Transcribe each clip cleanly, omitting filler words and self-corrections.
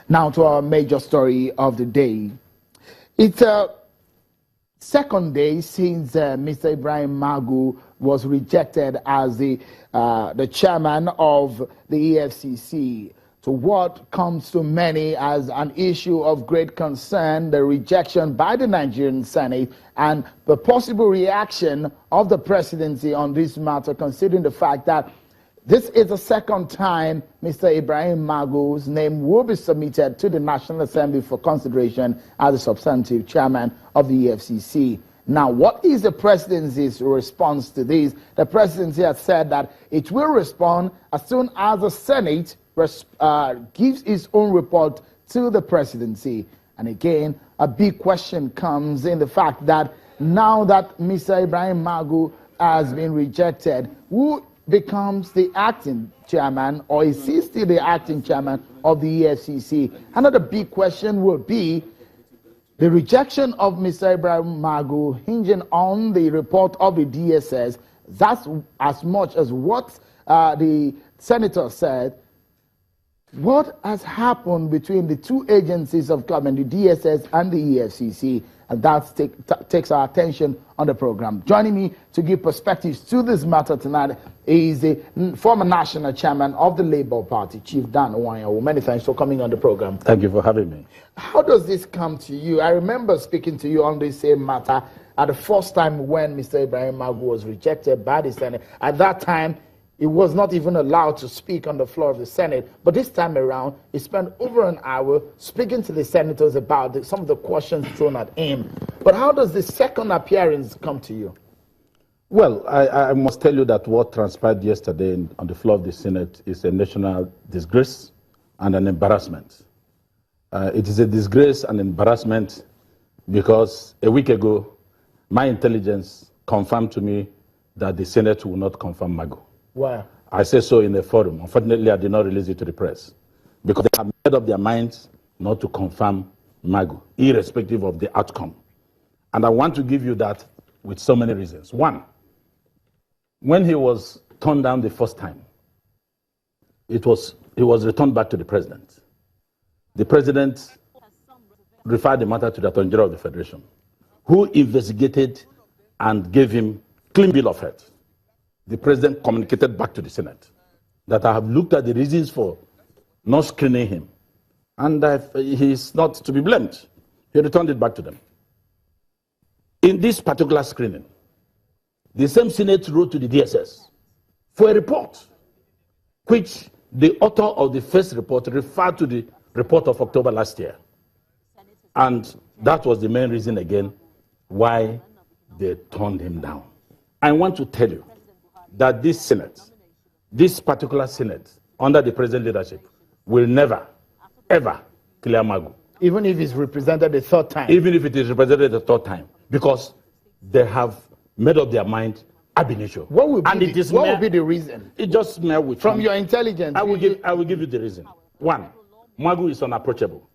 Now to our major story of the day. It's a second day since Mr. Ibrahim Magu was rejected as the chairman of the EFCC. To what comes to many as an issue of great concern, the rejection by the Nigerian Senate and the possible reaction of the presidency on this matter, considering the fact that this is the second time Mr. Ibrahim Magu's name will be submitted to the National Assembly for consideration as the substantive chairman of the EFCC. Now, what is the presidency's response to this? The presidency has said that it will respond as soon as the Senate gives its own report to the presidency. And again, a big question comes in the fact that now that Mr. Ibrahim Magu has been rejected, who becomes the acting chairman, or is he still the acting chairman of the EFCC? Another big question will be the rejection of Mr. Ibrahim Magu hinging on the report of the DSS. That's as much as what the senator said. What has happened between the two agencies of government, the DSS and the EFCC? And that takes our attention on the program. Joining me to give perspectives to this matter tonight is the former national chairman of the Labour Party, Chief Dan Iwuanyanwu. Many thanks for coming on the program. Thank you for having me. How does this come to you? I remember speaking to you on this same matter at the first time when Mr. Ibrahim Magu was rejected by the Senate. At that time, he was not even allowed to speak on the floor of the Senate. But this time around, he spent over an hour speaking to the senators about some of the questions thrown at him. But how does the second appearance come to you? Well, I must tell you that what transpired yesterday on the floor of the Senate is a national disgrace and an embarrassment. It is a disgrace and embarrassment because a week ago, my intelligence confirmed to me that the Senate will not confirm Magu. Wow. I say so in a forum. Unfortunately, I did not release it to the press because they have made up their minds not to confirm Magu, irrespective of the outcome. And I want to give you that with so many reasons. One, when he was turned down the first time, he was returned back to the president. The president referred the matter to the Attorney General of the Federation, who investigated and gave him clean bill of health. The president communicated back to the Senate that I have looked at the reasons for not screening him, and he is not to be blamed. He returned it back to them. In this particular screening, the same Senate wrote to the DSS for a report, which the author of the first report referred to the report of October last year. And that was the main reason again why they turned him down. I want to tell you that this Senate, this particular Senate, under the present leadership, will never, ever clear Magu. Even if it's represented the third time? Even if it is represented the third time, because they have made up their mind ab initio. What would be the reason? It just mere with From your intelligence? I will give you the reason. One, Magu is unapproachable.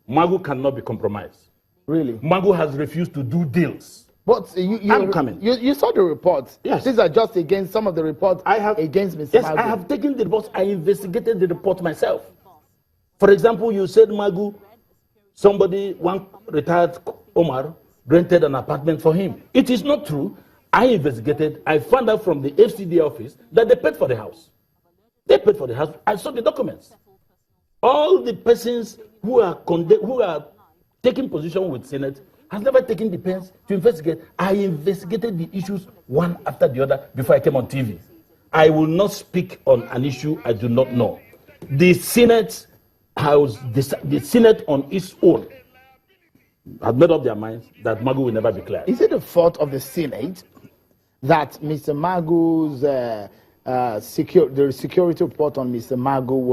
Magu cannot be compromised. Really? Magu has refused to do deals. But I'm coming. You saw the reports. Yes. These are just against some of the reports against Mr. Yes, Magu. I have taken the reports. I investigated the report myself. For example, you said Magu, one retired Omar, rented an apartment for him. It is not true. I investigated. I found out from the FCD office that they paid for the house. They paid for the house. I saw the documents. All the persons who are taking position with Senate has never taken the pains to investigate. I investigated the issues one after the other before I came on TV. I will not speak on an issue I do not know. The Senate on its own has made up their minds that Magu will never be cleared. Is it the fault of the Senate that Mr. Magu's the security report on Mr. Magu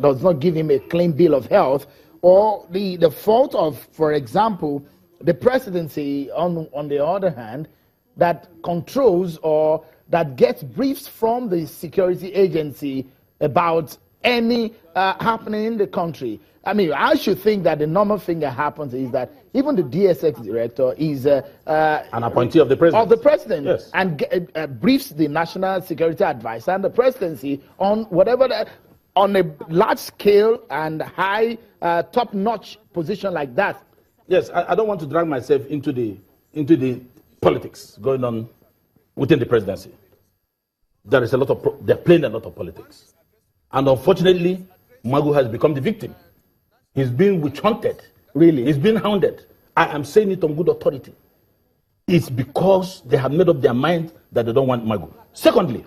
does not give him a clean bill of health, or the fault of, for example, the presidency on the other hand, that controls or that gets briefs from the security agency about any happening in the country? I mean, I should think that the normal thing that happens is that even the DSX director is an appointee of the president. Yes. And briefs the national security advisor and the presidency on whatever that. on a large scale and high, top-notch position like that. Yes, I don't want to drag myself into the politics going on within the presidency. There is they're playing a lot of politics. And unfortunately, Magu has become the victim. He's being witch-hunted. Really? He's being hounded. I am saying it on good authority. It's because they have made up their mind that they don't want Magu. Secondly,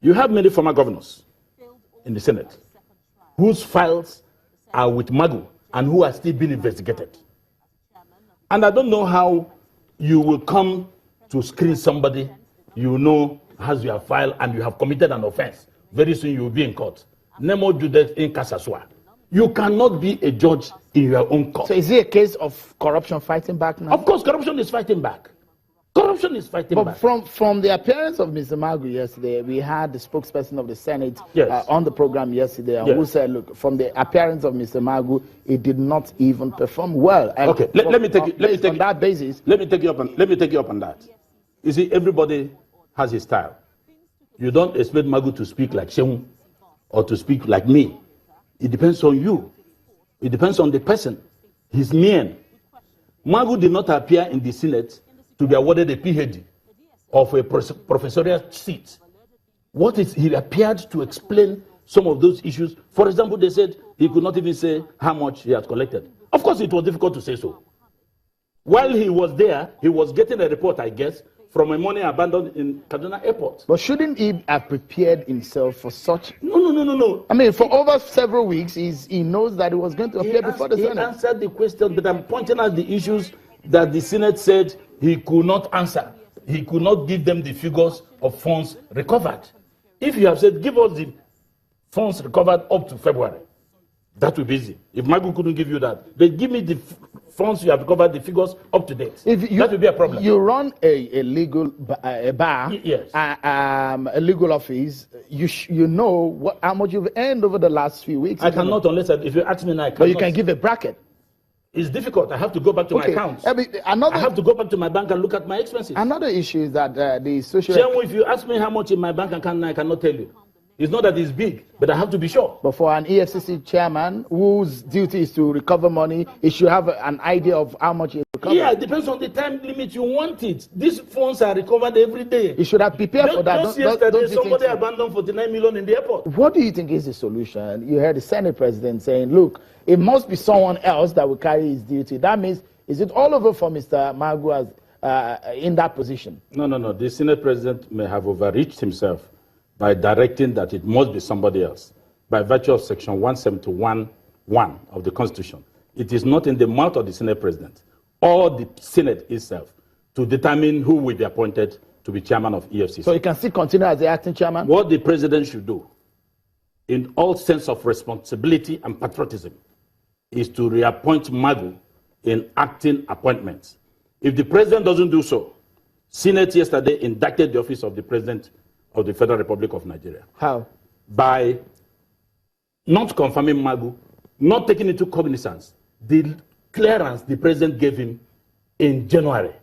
you have many former governors in the Senate whose files are with Magu and who are still being investigated. And I don't know how you will come to screen somebody you know has your file and you have committed an offense. Very soon you will be in court. Nemo do that in Kasaswa. You cannot be a judge in your own court. So is it a case of corruption fighting back now? Of course, corruption is fighting back. Corruption is fighting back. But from the appearance of Mr. Magu yesterday, we had the spokesperson of the Senate on the program yesterday, and who said, look, from the appearance of Mr. Magu, he did not even perform well. And okay, let me take you on that basis. Let me take you up on that. You see, everybody has his style. You don't expect Magu to speak like Shehu or to speak like me. It depends on you. It depends on the person, his mien. Magu did not appear in the Senate to be awarded a PhD of a professorial seat. He appeared to explain some of those issues. For example, they said he could not even say how much he had collected. Of course, it was difficult to say so. While he was there, he was getting a report, I guess, from a money abandoned in Kaduna Airport. But shouldn't he have prepared himself for such? No. I mean, for over several weeks, he knows that he was going to appear before the Senate. He answered the question, but I'm pointing out the issues that the Senate said he could not answer. He could not give them the figures of funds recovered. If you have said, give us the funds recovered up to February, that will be easy. If Magu couldn't give you that, but give me the funds you have recovered, the figures up to date. That will be a problem. You run a legal bar, yes. A legal office. You know how much you've earned over the last few weeks. I cannot unless if you ask me now. I cannot. But you can give a bracket. It's difficult. I have to go back to my accounts. I have to go back to my bank and look at my expenses. Another issue is that the social... If you ask me how much in my bank account, I cannot tell you. It's not that it's big, but I have to be sure. But for an EFCC chairman whose duty is to recover money, he should have an idea of how much he recovered. Yeah, it depends on the time limit you want it. These funds are recovered every day. He should have prepared for that. Just yesterday, somebody abandoned 49 million in the airport. What do you think is the solution? You heard the Senate president saying, look, it must be someone else that will carry his duty. That means, is it all over for Mr. Magu in that position? No. The Senate president may have overreached himself by directing that it must be somebody else by virtue of section 171(1) of the Constitution. It is not in the mouth of the Senate president or the Senate itself to determine who will be appointed to be chairman of EFCC. So he can still continue as the acting chairman? What the president should do, in all sense of responsibility and patriotism, is to reappoint Magu in acting appointments. If the president doesn't do so, Senate yesterday indicted the office of the president of the Federal Republic of Nigeria. How? By not confirming Magu, not taking into cognizance the clearance the president gave him in January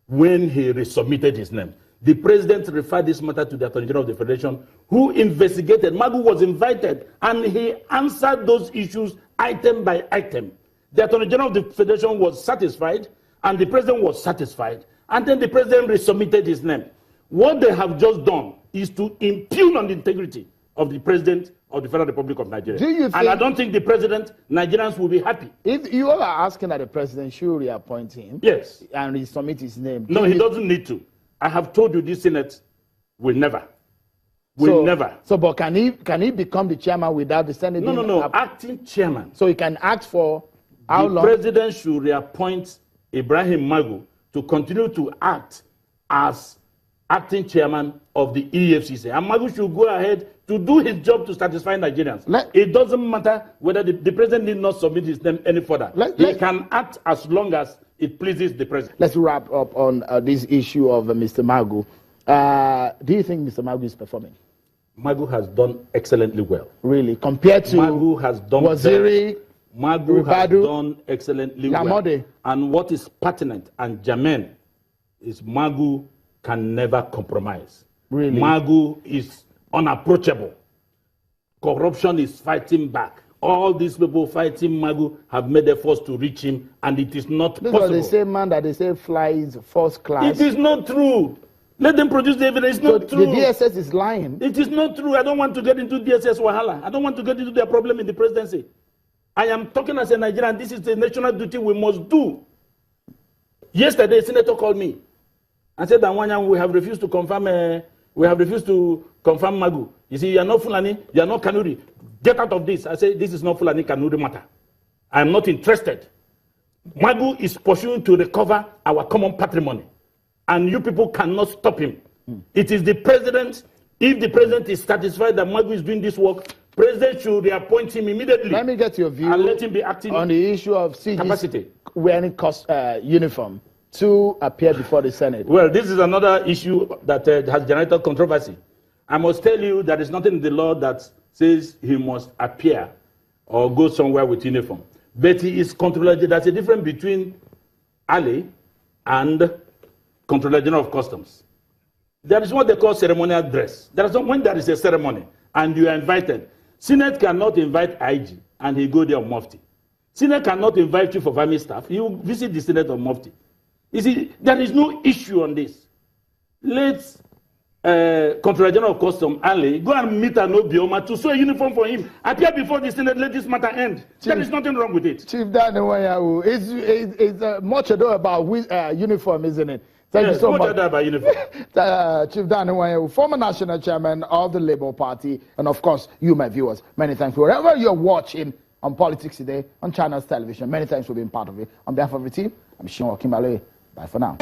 when he resubmitted his name. The president referred this matter to the Attorney General of the Federation, who investigated. Magu was invited, and he answered those issues item by item. The Attorney General of the Federation was satisfied, and the president was satisfied, and then the president resubmitted his name. What they have just done is to impugn on the integrity of the president of the Federal Republic of Nigeria. And I don't think the president, Nigerians will be happy. If you are asking that the president should reappoint him, yes, and resubmit his name. No, he doesn't need to. I have told you this Senate will never. Never. So, but can he become the chairman without the Senate? No. Acting chairman. So he can act for how long? The president should reappoint Ibrahim Magu to continue to act as acting chairman of the EFCC. And Magu should go ahead to do his job to satisfy Nigerians. It doesn't matter whether the president need not submit his name any further. He can act as long as it pleases the president. Let's wrap up on this issue of Mr. Magu. Do you think Mr. Magu is performing? Magu has done excellently well. Really? Compared to Magu has done Waziri, Magu Ribadu, has done excellently Lamode. well. And what is pertinent and germane is Magu can never compromise. Really? Magu is unapproachable. Corruption is fighting back. All these people fighting Magu have made efforts to reach him, and it is not possible. This was the same man that they say flies first class. It is not true. Let them produce the evidence. It's not true. The DSS is lying. It is not true. I don't want to get into DSS wahala. I don't want to get into their problem in the presidency. I am talking as a Nigerian. This is the national duty we must do. Yesterday, a senator called me and said that Iwuanyanwu, we have refused to confirm Magu. You see, you are not Fulani, you are not Kanuri. Get out of this. I say, this is not Fulani Kanuri matter. I am not interested. Magu is pursuing to recover our common patrimony. And you people cannot stop him. It is the president. If the president is satisfied that Magu is doing this work, president should reappoint him immediately. Let me get your view and let him be acting on the issue of CG's capacity. Wearing uniform to appear before the Senate. Well, this is another issue that has generated controversy. I must tell you there is nothing in the law that says he must appear or go somewhere with uniform. But he is controller. There's a difference between Ali and Controller General of Customs. There is what they call ceremonial dress. There is when there is a ceremony and you are invited. Senate cannot invite IG and he go there on Mufti. Senate cannot invite you for army staff. You visit the Senate on Mufti. You see, there is no issue on this. Let's Controller General of Customs, Ali, go and meet an Obioma to sew a uniform for him. Appear before the Senate, let this matter end. There is nothing wrong with it. Chief Dan Iwuanyanwu, it's much ado about uniform, isn't it? Thank you so much. About uniform. Chief Dan Iwuanyanwu, former national chairman of the Labour Party, and of course, you, my viewers, many thanks wherever you're watching on Politics Today, on Channels Television. Many thanks for being part of it. On behalf of the team, I'm Shinwa Kimbale. Bye for now.